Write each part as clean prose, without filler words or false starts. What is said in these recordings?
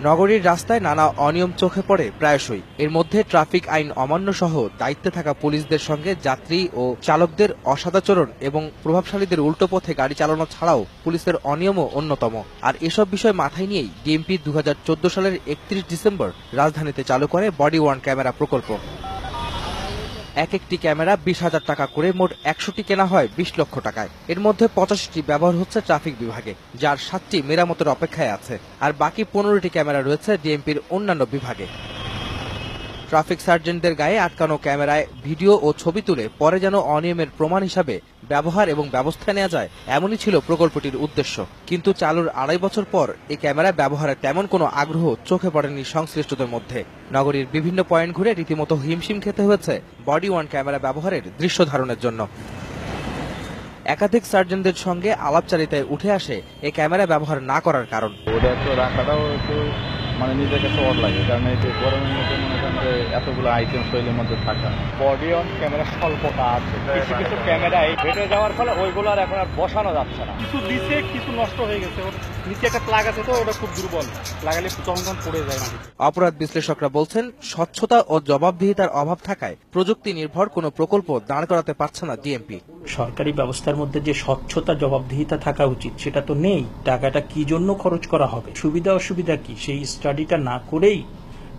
নগরীর রাস্তায় নানা অনিয়ম চোখে পড়ে প্রায়শই। এর মধ্যে ট্রাফিক আইন অমান্য সহ দায়িত্বে থাকা পুলিশদের সঙ্গে যাত্রী ও চালকদের অসদাচরণ এবং প্রভাবশালীদের উল্টো পথে গাড়ি চালানো ছাড়াও পুলিশের অনিয়মও অন্যতম। আর এসব বিষয় মাথায় নিয়েই ডিএমপি 2014 সালের 31 ডিসেম্বর রাজধানীতে চালু করে বডি ওয়ার্ন ক্যামেরা প্রকল্প। এক একটি ক্যামেরা 20,000 টাকা করে মোট 100টি কেনা হয় 20 লক্ষ টাকায়। এর মধ্যে 85টি ব্যবহার হচ্ছে ট্রাফিক বিভাগে, যার 7টি মেরামতের অপেক্ষায় আছে, আর বাকি 15টি ক্যামেরা রয়েছে ডিএমপির অন্যান্য বিভাগে। ট্রাফিক সার্জেন্টদের গায়ে আটকানো ক্যামেরায় ভিডিও ও ছবি তুলে পরে যেন অনিয়মের প্রমাণ হিসাবে ব্যবহার এবং ব্যবস্থা নেওয়া যায়, এমনই ছিল প্রকল্পটির উদ্দেশ্য। কিন্তু চালুর 2.5 বছর পর এই ক্যামেরা ব্যবহারের তেমন কোনো আগ্রহ চোখে পড়েনি সংশ্লিষ্টদের মধ্যে। নগরীর বিভিন্ন পয়েন্ট ঘুরে রীতিমতো হিমশিম খেতে হয়েছে বডি ওয়ার্ন ক্যামেরা ব্যবহারের দৃশ্য ধারণের জন্য। একাধিক সার্জেন্টদের সঙ্গে আলাপচারিতায় উঠে আসে এই ক্যামেরা ব্যবহার না করার কারণ। মানে নিজের কাছে অড লাগে, কারণ এই যে গরমের মধ্যে মনে করেন যে এতগুলো আইটেম শৈলীর মধ্যে থাকা। বডি অন ক্যামেরা স্বল্পতা আছে, কিছু কিছু ক্যামেরায় বেটে যাওয়ার ফলে ওইগুলো আর এখন আর বসানো যাচ্ছে না। কিছু দিছে, কিছু নষ্ট হয়ে গেছে। নিচে একটা প্লাগ আছে, তো ওটা খুব দুর্বল, লাগালে তখন পড়ে যায় না। অপরাধ বিশ্লেষকরা বলছেন, স্বচ্ছতা ও জবাবদিহিতার অভাব থাকায় প্রযুক্তি নির্ভর কোনো প্রকল্প দাঁড় করাতে পারছে না ডিএমপি। সরকারি ব্যবস্থার মধ্যে যে স্বচ্ছতা জবাবদিহিতা থাকা উচিত সেটা তো নেই। টাকাটা কি জন্য খরচ করা হবে, সুবিধা অসুবিধা কি, সেই স্টাডিটা না করেই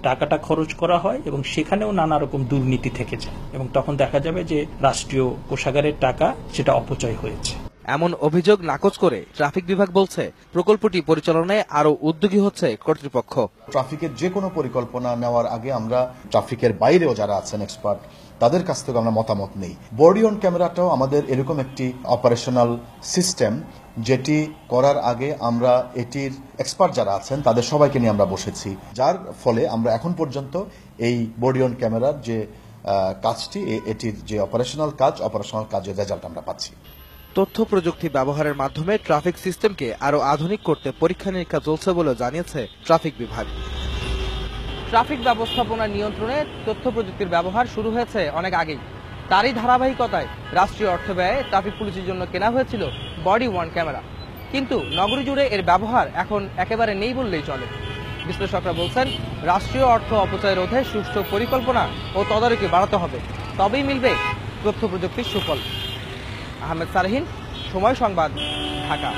টাকাটা খরচ করা হয় এবং সেখানেও নানা রকম দুর্নীতি থেকে যায় এবং তখন দেখা যাবে যে রাষ্ট্রীয় কোষাগারের টাকা সেটা অপচয় হয়েছে। এমন অভিযোগ নাকচ করে ট্রাফিক বিভাগ বলছে, প্রকল্পটি পরিচালনায় আরো উদ্যোগী হচ্ছে কর্তৃপক্ষ। ট্রাফিকের যে কোনো পরিকল্পনা নেওয়ার আগে আমরা ট্রাফিকের বাইরেও যারা আছেন এক্সপার্ট, তাদের কাছ থেকে আমরা মতামত নেই। বডি অন ক্যামেরাটাও আমাদের এরকম একটি অপারেশনাল সিস্টেম, যেটি করার আগে আমরা এটির এক্সপার্ট যারা আছেন তাদের সবাইকে নিয়ে আমরা বসেছি, যার ফলে আমরা এখন পর্যন্ত এই বডি অন ক্যামেরার যে কাজটি, এটির যে অপারেশনাল কাজের রেজাল্ট আমরা পাচ্ছি। তথ্য প্রযুক্তি ব্যবহারের মাধ্যমে ট্রাফিক সিস্টেমকে আরো আধুনিক করতে পরীক্ষা নিরীক্ষা চলছে বলে জানিয়েছে ট্রাফিক বিভাগ। ট্রাফিক ব্যবস্থাপনা নিয়ন্ত্রণে তথ্য প্রযুক্তির ব্যবহার শুরু হয়েছে অনেক আগেই। তারই ধারাবাহিকতায় রাষ্ট্রীয় অর্থ ব্যয়ে ট্রাফিক পুলিশের জন্য কেনা হয়েছিল বডি ওয়ার্ন ক্যামেরা, কিন্তু নগরী জুড়ে এর ব্যবহার এখন একেবারে নেই বললেই চলে। বিশ্লেষকরা বলছেন, রাষ্ট্রীয় অর্থ অপচয় রোধে সুষ্ঠু পরিকল্পনা ও তদারকি বাড়াতে হবে, তবেই মিলবে তথ্য প্রযুক্তির সুফল। আহমেদ সালেহীন, সময় সংবাদ, ঢাকা।